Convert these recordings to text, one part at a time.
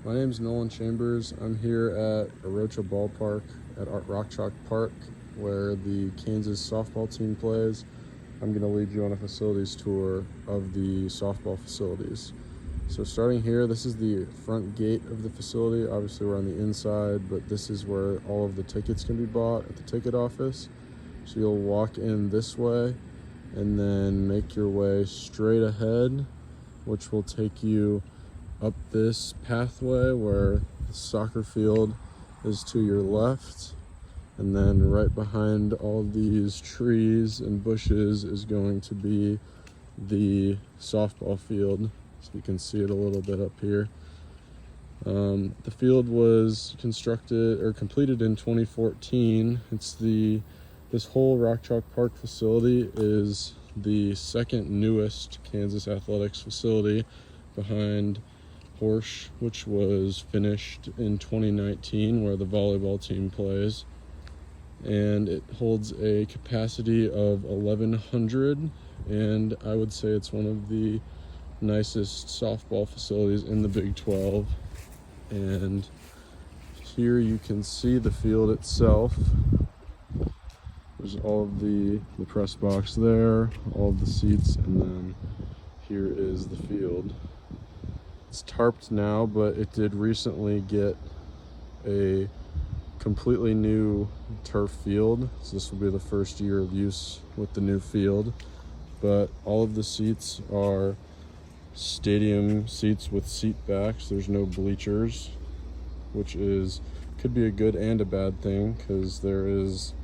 My name is Nolan Chambers. I'm here at Arocha Ballpark at Rock Chalk Park where the Kansas softball team plays. I'm going to lead you on a facilities tour of the softball facilities. So starting here, this is the front gate of the facility. Obviously we're on the inside, but this is where all of the tickets can be bought at the ticket office. So you'll walk in this way and then make your way straight ahead, which will take you up this pathway where the soccer field is to your left, and then right behind all these trees and bushes is going to be the softball field. So you can see it a little bit up here. The field was completed in 2014. This whole Rock Chalk Park facility is the second newest Kansas athletics facility behind Horsch, which was finished in 2019, where the volleyball team plays, and it holds a capacity of 1,100, and I would say it's one of the nicest softball facilities in the Big 12. And here you can see the field itself. There's all of the press box there, all of the seats, and then here is the field. It's tarped now, but it did recently get a completely new turf field. So this will be the first year of use with the new field. But all of the seats are stadium seats with seat backs. There's no bleachers, which could be a good and a bad thing, because there is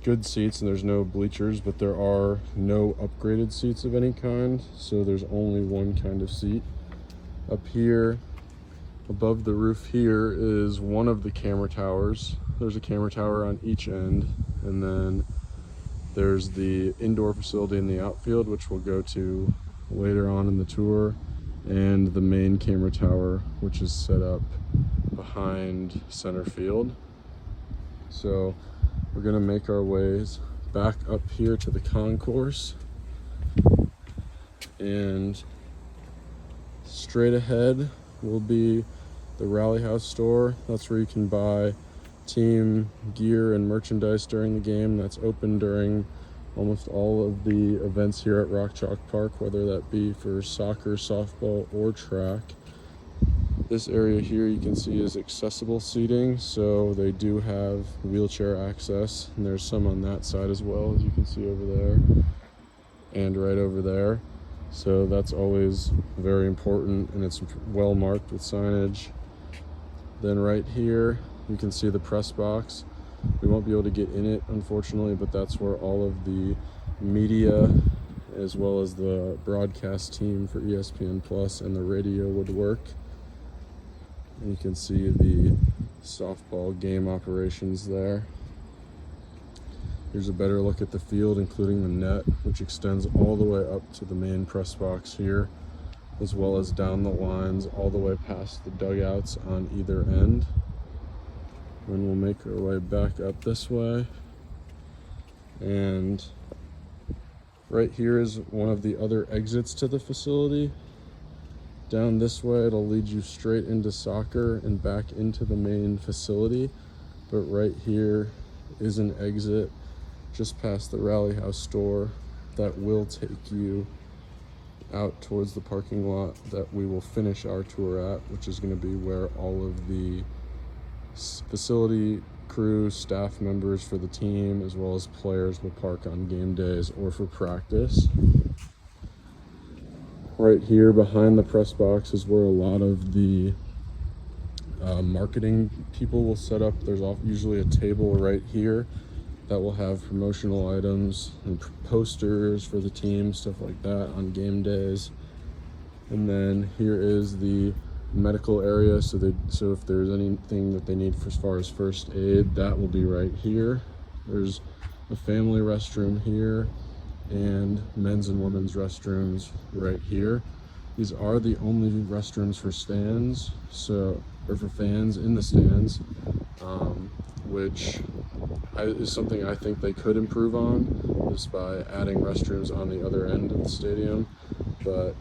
good seats and there's no bleachers, but there are no upgraded seats of any kind. So there's only one kind of seat. Up here, above the roof here, is one of the camera towers. There's a camera tower on each end, and then there's the indoor facility in the outfield, which we'll go to later on in the tour, and the main camera tower, which is set up behind center field. So we're gonna make our ways back up here to the concourse, and straight ahead will be the Rally House store. That's where you can buy team gear and merchandise during the game. That's open during almost all of the events here at Rock Chalk Park, whether that be for soccer, softball, or track. This area here you can see is accessible seating, so they do have wheelchair access, and there's some on that side as well, as you can see over there and right over there. So that's always very important, and it's well marked with signage. Then right here you can see the press box. We won't be able to get in it, unfortunately, but that's where all of the media as well as the broadcast team for ESPN Plus and the radio would work. And you can see the softball game operations there. Here's a better look at the field, including the net, which extends all the way up to the main press box here, as well as down the lines all the way past the dugouts on either end. And we'll make our way back up this way. And right here is one of the other exits to the facility. Down this way, it'll lead you straight into soccer and back into the main facility. But right here is an exit just past the Rally House store that will take you out towards the parking lot that we will finish our tour at, which is going to be where all of the facility crew, staff members for the team, as well as players will park on game days or for practice. Right here behind the press box is where a lot of the marketing people will set up. There's usually a table right here that will have promotional items and posters for the team, stuff like that on game days. And then here is the medical area, so if there's anything that they need as far as first aid, that will be right here. There's a family restroom here and men's and women's restrooms right here. These are the only restrooms for stands, or for fans in the stands, which is something I think they could improve on, just by adding restrooms on the other end of the stadium. But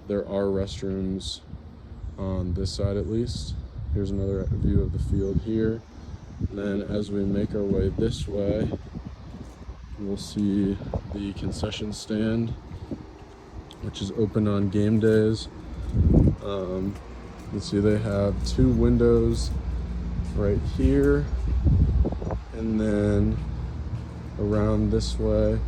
there are restrooms on this side at least. Here's another view of the field here. And then as we make our way this way, we'll see the concession stand, which is open on game days. You can see they have 2 windows right here, and then around this way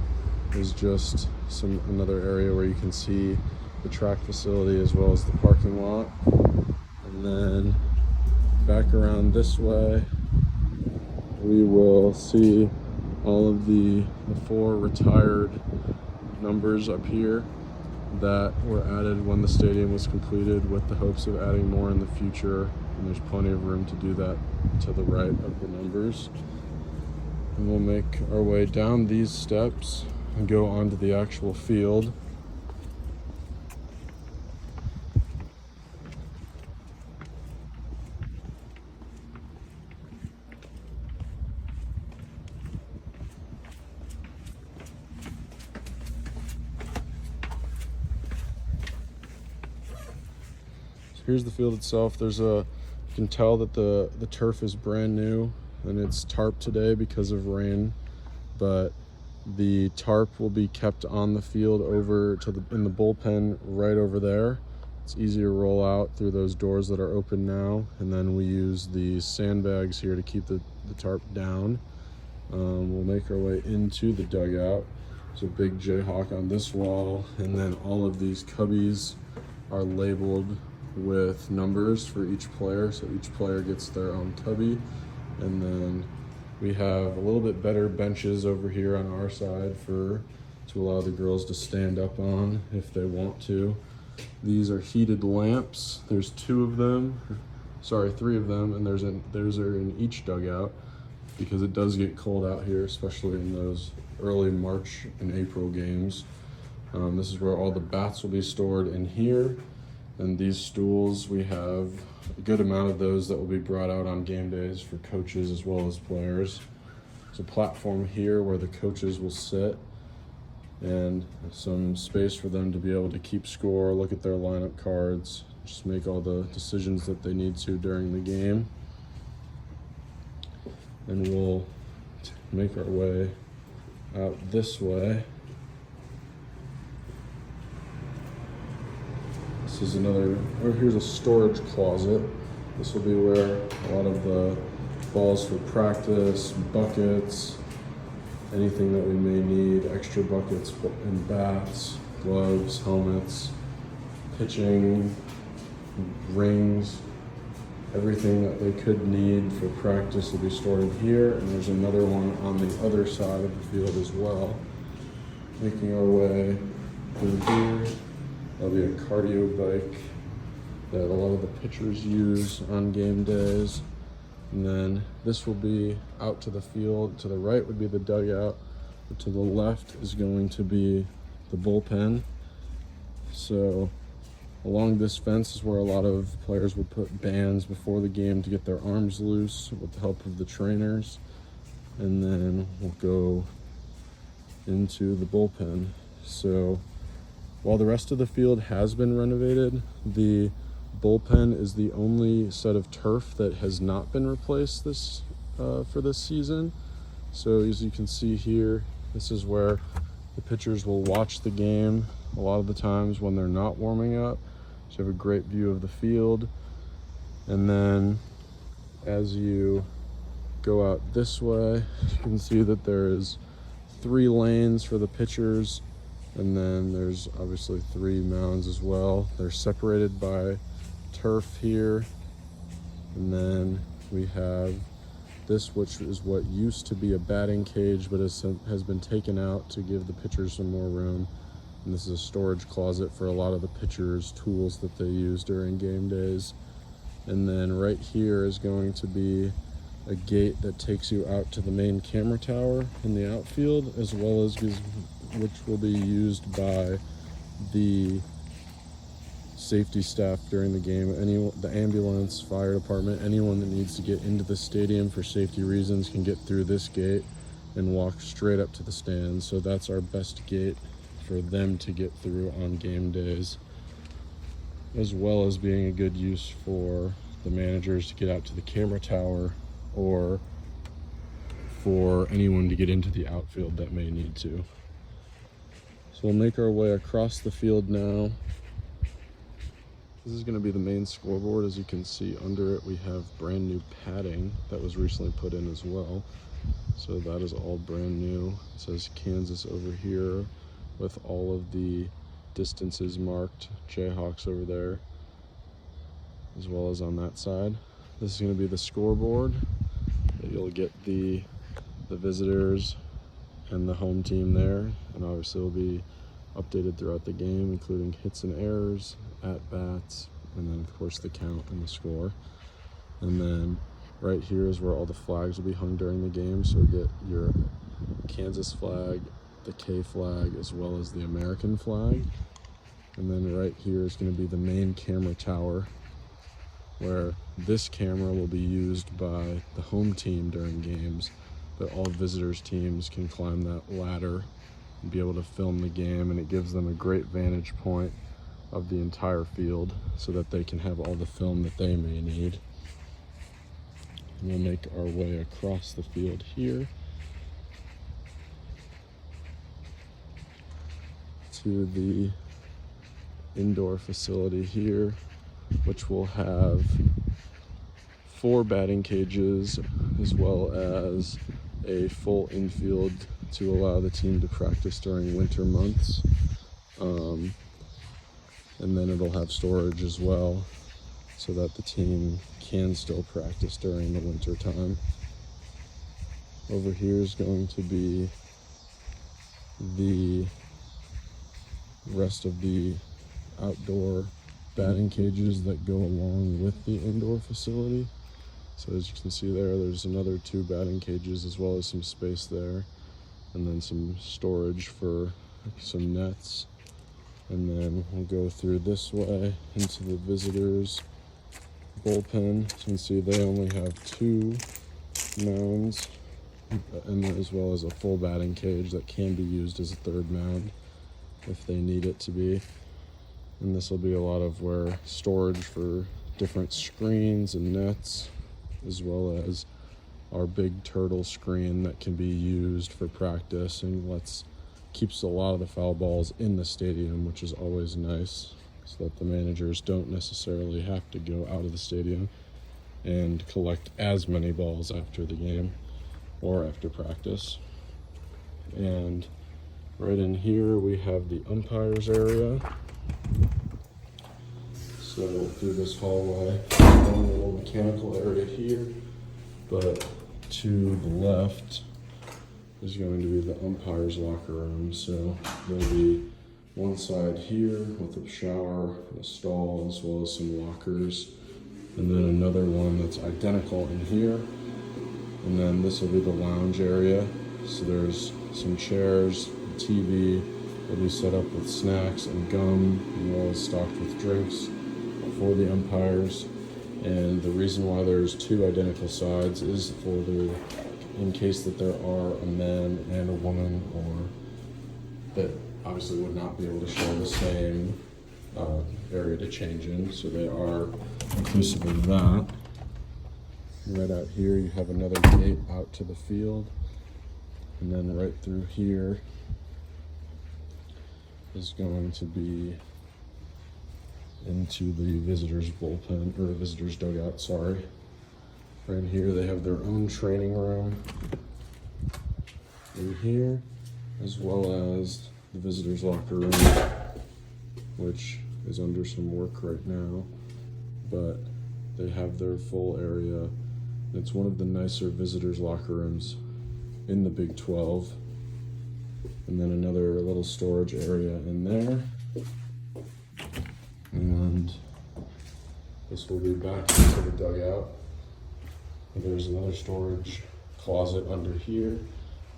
is just another area where you can see the track facility as well as the parking lot. And then back around this way, we will see all of the 4 retired numbers up here that were added when the stadium was completed, with the hopes of adding more in the future. And there's plenty of room to do that to the right of the numbers. And we'll make our way down these steps and go onto the actual field. Here's the field itself. You can tell that the turf is brand new and it's tarped today because of rain, but the tarp will be kept on the field over to in the bullpen right over there. It's easy to roll out through those doors that are open now, and then we use the sandbags here to keep the tarp down. We'll make our way into the dugout. There's a big Jayhawk on this wall, and then all of these cubbies are labeled with numbers for each player, so each player gets their own cubby. And then we have a little bit better benches over here on our side to allow the girls to stand up on if they want to. These are heated lamps. There's 3 of them, and those are in each dugout because it does get cold out here, especially in those early March and April games. This is where all the bats will be stored in here. And these stools, we have a good amount of those that will be brought out on game days for coaches as well as players. There's a platform here where the coaches will sit, and some space for them to be able to keep score, look at their lineup cards, just make all the decisions that they need to during the game. And we'll make our way out this way. This is here's a storage closet. This will be where a lot of the balls for practice, buckets, anything that we may need, extra buckets and bats, gloves, helmets, pitching, rings, everything that they could need for practice will be stored in here. And there's another one on the other side of the field as well. Making our way through here. There'll be a cardio bike that a lot of the pitchers use on game days. And then this will be out to the field. To the right would be the dugout, but to the left is going to be the bullpen. So along this fence is where a lot of players would put bands before the game to get their arms loose with the help of the trainers. And then we'll go into the bullpen. So while the rest of the field has been renovated, the bullpen is the only set of turf that has not been replaced for this season. So as you can see here, this is where the pitchers will watch the game a lot of the times when they're not warming up. So you have a great view of the field. And then as you go out this way, you can see that there is 3 lanes for the pitchers. And then there's obviously 3 mounds as well. They're separated by turf here. And then we have this, which is what used to be a batting cage, but has been taken out to give the pitchers some more room. And this is a storage closet for a lot of the pitchers' tools that they use during game days. And then right here is going to be a gate that takes you out to the main camera tower in the outfield, as well as which will be used by the safety staff during the game. The ambulance, fire department, anyone that needs to get into the stadium for safety reasons can get through this gate and walk straight up to the stands. So that's our best gate for them to get through on game days. as well as being a good use for the managers to get out to the camera tower or for anyone to get into the outfield that may need to. So we'll make our way across the field now. This is going to be the main scoreboard. As you can see under it, we have brand new padding that was recently put in as well. So that is all brand new. It says Kansas over here with all of the distances marked, Jayhawks over there, as well as on that side. This is going to be the scoreboard. You'll get the visitors and the home team there, and obviously it'll be updated throughout the game, including hits and errors, at-bats, and then of course the count and the score. And then right here is where all the flags will be hung during the game, so you'll get your Kansas flag, the K flag, as well as the American flag. And then right here is going to be the main camera tower, where this camera will be used by the home team during games, but all visitors teams can climb that ladder and be able to film the game, and it gives them a great vantage point of the entire field so that they can have all the film that they may need. And we'll make our way across the field here to the indoor facility here, which will have 4 batting cages as well as a full infield to allow the team to practice during winter months. And then it'll have storage as well so that the team can still practice during the winter time. Over here is going to be the rest of the outdoor batting cages that go along with the indoor facility. So as you can see there's another 2 batting cages as well as some space there, and then some storage for some nets. And then we'll go through this way into the visitors bullpen. So you can see they only have 2 mounds, and as well as a full batting cage that can be used as a 3rd mound if they need it to be. And this will be a lot of where storage for different screens and nets, as well as our big turtle screen that can be used for practice and keeps a lot of the foul balls in the stadium, which is always nice, so that the managers don't necessarily have to go out of the stadium and collect as many balls after the game or after practice. And right in here we have the umpires area. So through this hallway, a little mechanical area here, but to the left is going to be the umpires locker room. So there'll be one side here with a shower, a stall, as well as some lockers, and then another one that's identical in here. And then this will be the lounge area. So there's some chairs, a TV will be set up with snacks and gum, as well as stocked with drinks for the umpires. And the reason why there's 2 identical sides is in case that there are a man and a woman, or that obviously would not be able to share the same area to change in, so they are inclusive of that. Right out here you have another gate out to the field, and then right through here is going to be into the visitors bullpen, or visitors dugout, sorry. Right here they have their own training room in here, as well as the visitors locker room, which is under some work right now, but they have their full area. It's one of the nicer visitors locker rooms in the Big 12. And then another little storage area in there. And this will be back into the dugout. There's another storage closet under here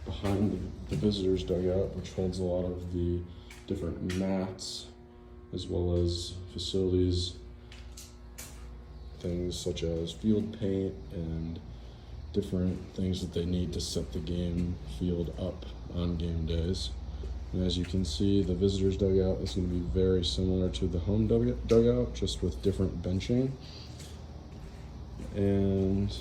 behind the visitors dugout, which holds a lot of the different mats, as well as facilities, things such as field paint and different things that they need to set the game field up on game days. And as you can see, the visitors dugout is going to be very similar to the home dugout, just with different benching. And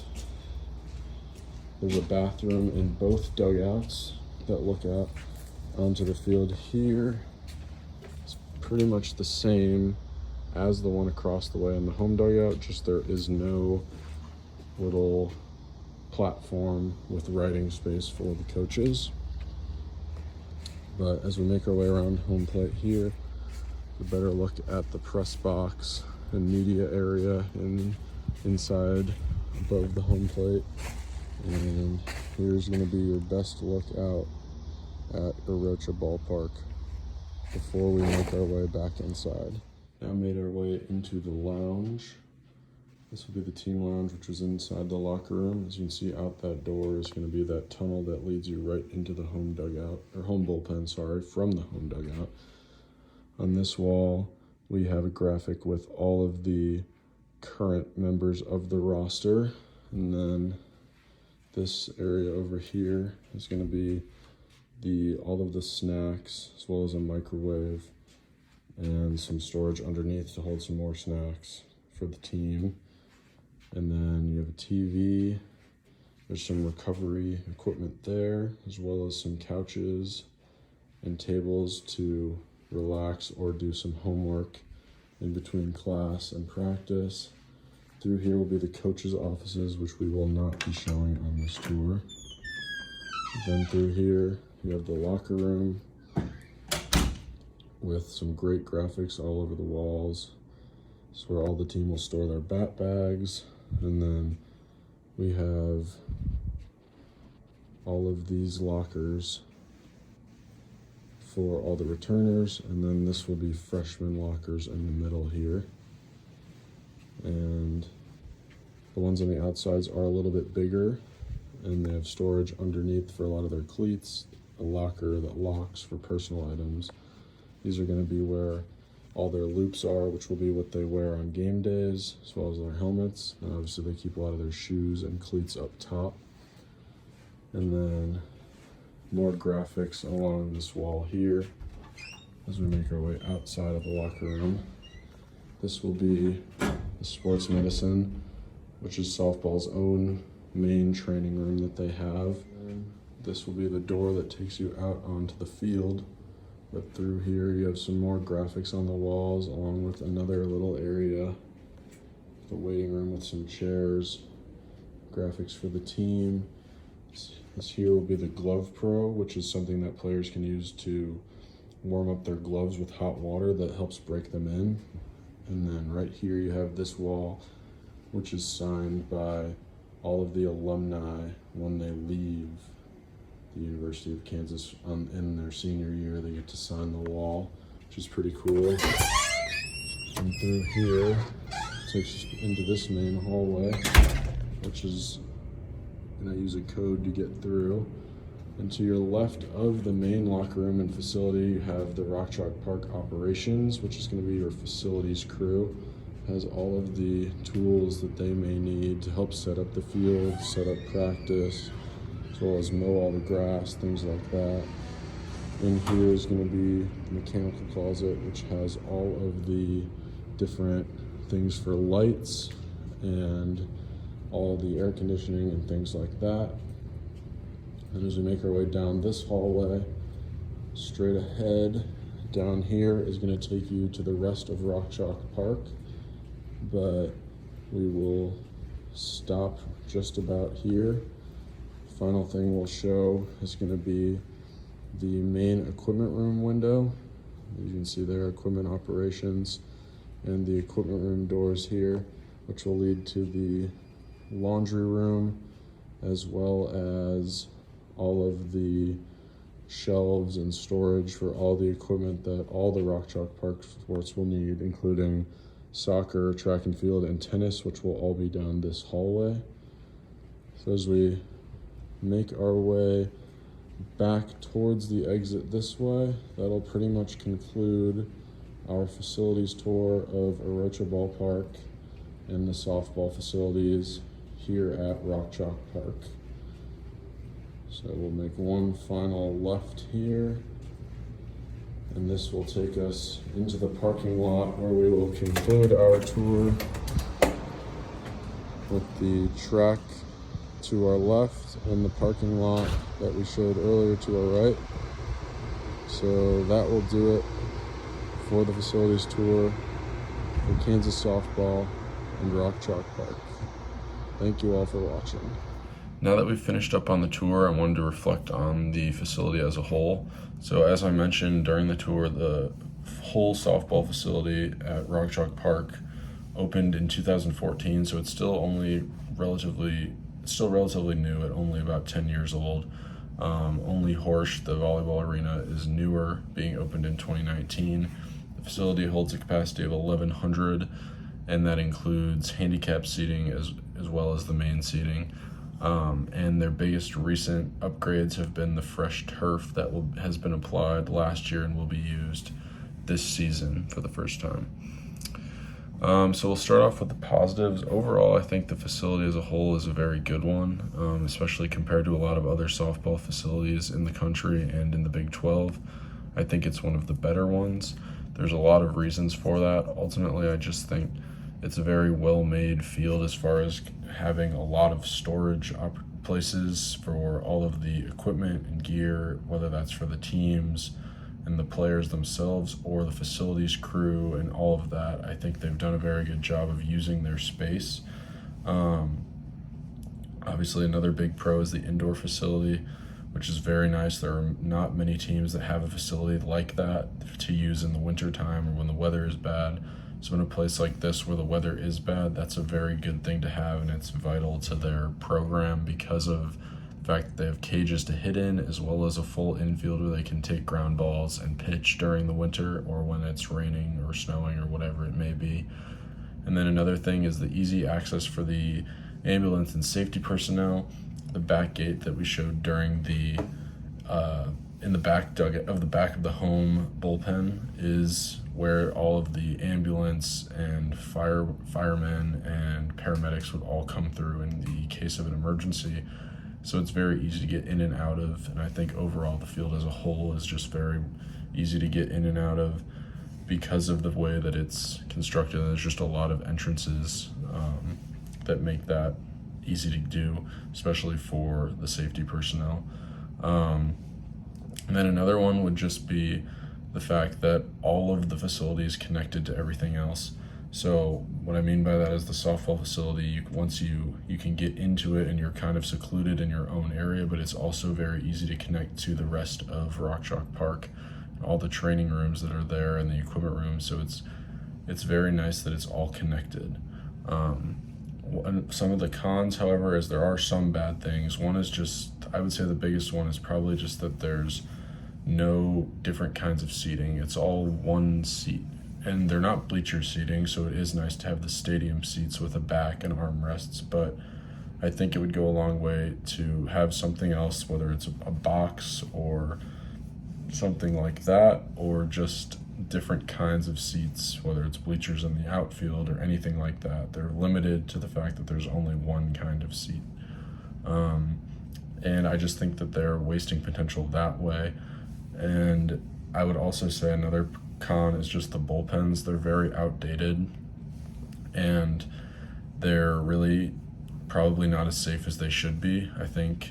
there's a bathroom in both dugouts that look out onto the field here. It's pretty much the same as the one across the way in the home dugout, just there is no little platform with writing space for the coaches. But as we make our way around home plate here, a better look at the press box and media area inside above the home plate. And here's going to be your best look out at Arocha Ballpark before we make our way back inside. Now made our way into the lounge. This will be the team lounge, which is inside the locker room. As you can see, out that door is going to be that tunnel that leads you right into the home dugout, or home bullpen, sorry, from the home dugout. On this wall, we have a graphic with all of the current members of the roster. And then this area over here is going to be all of the snacks, as well as a microwave and some storage underneath to hold some more snacks for the team. And then you have a TV, there's some recovery equipment there, as well as some couches and tables to relax or do some homework in between class and practice. Through here will be the coaches' offices, which we will not be showing on this tour. Then through here, you have the locker room with some great graphics all over the walls. This is where all the team will store their bat bags. And then we have all of these lockers for all the returners, and then this will be freshman lockers in the middle here. And the ones on the outsides are a little bit bigger, and they have storage underneath for a lot of their cleats, a locker that locks for personal items. These are going to be where all their loops are, which will be what they wear on game days, as well as their helmets. And obviously they keep a lot of their shoes and cleats up top. And then more graphics along this wall here as we make our way outside of the locker room. This will be the sports medicine, which is softball's own main training room that they have. This will be the door that takes you out onto the field. But through here you have some more graphics on the walls, along with another little area, the waiting room with some chairs, graphics for the team. This here will be the Glove Pro, which is something that players can use to warm up their gloves with hot water that helps break them in. And then right here you have this wall, which is signed by all of the alumni when they leave the University of Kansas in their senior year. They get to sign the wall, which is pretty cool. And through here takes us into this main hallway, which is going to use a code to get through. And to your left of the main locker room and facility, you have the Rock Chalk Park operations, which is going to be your facilities crew. Has all of the tools that they may need to help set up the field, set up practice, as well as mow all the grass, things like that. In here is going to be the mechanical closet, which has all of the different things for lights and all the air conditioning and things like that. And as we make our way down this hallway, straight ahead, down here is going to take you to the rest of Rock Chalk Park, but we will stop just about here. Final thing we'll show is going to be the main equipment room window. You can see there equipment operations and the equipment room doors here, which will lead to the laundry room, as well as all of the shelves and storage for all the equipment that all the Rock Chalk Park sports will need, including soccer, track and field, and tennis, which will all be down this hallway. So as we make our way back towards the exit this way, that'll pretty much conclude our facilities tour of Arocha Ballpark and the softball facilities here at Rock Chalk Park. So we'll make one final left here, And this will take us into the parking lot where we will conclude our tour with the track to our left and the parking lot that we showed earlier to our right. So that will do it for the facilities tour for Kansas softball and Rock Chalk Park. Thank you all for watching. Now that we've finished up on the tour, I wanted to reflect on the facility as a whole. So as I mentioned during the tour, the whole softball facility at Rock Chalk Park opened in 2014, so it's still relatively new at only about 10 years old. Only Horsch, the volleyball arena, is newer, being opened in 2019. The facility holds a capacity of 1,100, and that includes handicap seating as well as the main seating. And their biggest recent upgrades have been the fresh turf that has been applied last year and will be used this season for the first time. So we'll start off with the positives. Overall, I think the facility as a whole is a very good one, especially compared to a lot of other softball facilities in the country and in the Big 12. I think it's one of the better ones. There's a lot of reasons for that. Ultimately, I just think it's a very well-made field as far as having a lot of storage places for all of the equipment and gear, whether that's for the teams and the players themselves or the facilities crew and all of that. I think they've done a very good job of using their space. Obviously, another big pro is the indoor facility, which is very nice. There are not many teams that have a facility like that to use in the wintertime or when the weather is bad. So in a place like this where the weather is bad, that's a very good thing to have, and it's vital to their program because of the fact that they have cages to hit in, as well as a full infield where they can take ground balls and pitch during the winter or when it's raining or snowing or whatever it may be. And then another thing is the easy access for the ambulance and safety personnel. The back gate that we showed during the in the back of the home bullpen is where all of the ambulance and firemen and paramedics would all come through in the case of an emergency. So it's very easy to get in and out of, and I think overall the field as a whole is just very easy to get in and out of because of the way that it's constructed. There's just a lot of entrances that make that easy to do, especially for the safety personnel. And then another one would just be the fact that all of the facility is connected to everything else. So what I mean by that is the softball facility, once you can get into it and you're kind of secluded in your own area, but it's also very easy to connect to the rest of Rock Chalk Park, all the training rooms that are there and the equipment rooms. So it's very nice that it's all connected. And some of the cons, however, is there are some bad things. One is just, I would say the biggest one is probably just that there's no different kinds of seating. It's all one seat, and they're not bleacher seating, so it is nice to have the stadium seats with a back and armrests, but I think it would go a long way to have something else, whether it's a box or something like that, or just different kinds of seats, whether it's bleachers in the outfield or anything like that. They're limited to the fact that there's only one kind of seat. And I just think that they're wasting potential that way. And I would also say another con is just the bullpens. They're very outdated, and they're really probably not as safe as they should be. I think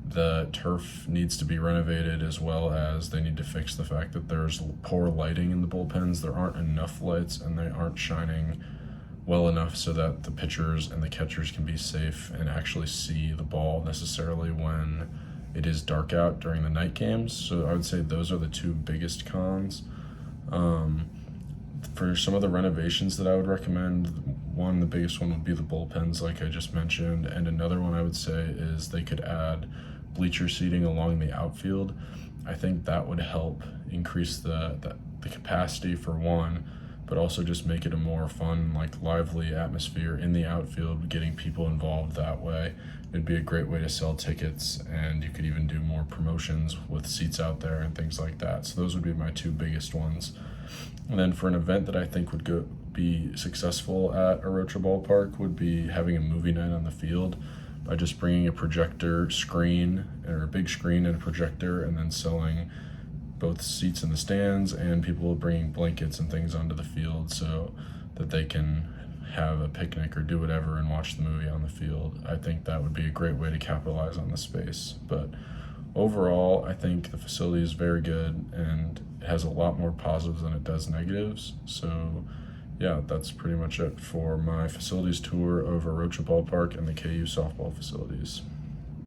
the turf needs to be renovated, as well as they need to fix the fact that there's poor lighting in the bullpens. There aren't enough lights, and they aren't shining well enough so that the pitchers and the catchers can be safe and actually see the ball necessarily when it is dark out during the night games. So I would say those are the two biggest cons. For some of the renovations that I would recommend, the biggest one would be the bullpens, like I just mentioned, and another one I would say is they could add bleacher seating along the outfield. I think that would help increase the capacity for one, but also just make it a more fun, lively atmosphere in the outfield, getting people involved that way. It'd be a great way to sell tickets, and you could even do more promotions with seats out there and things like that. So those would be my two biggest ones. And then for an event that I think would be successful at Arocha Ballpark would be having a movie night on the field by just bringing a projector screen, or a big screen and a projector, and then selling both seats in the stands and people bringing blankets and things onto the field so that they can have a picnic or do whatever and watch the movie on the field. I think that would be a great way to capitalize on the space. But overall, I think the facility is very good and it has a lot more positives than it does negatives. So yeah, that's pretty much it for my facilities tour of Arocha Ballpark and the KU softball facilities.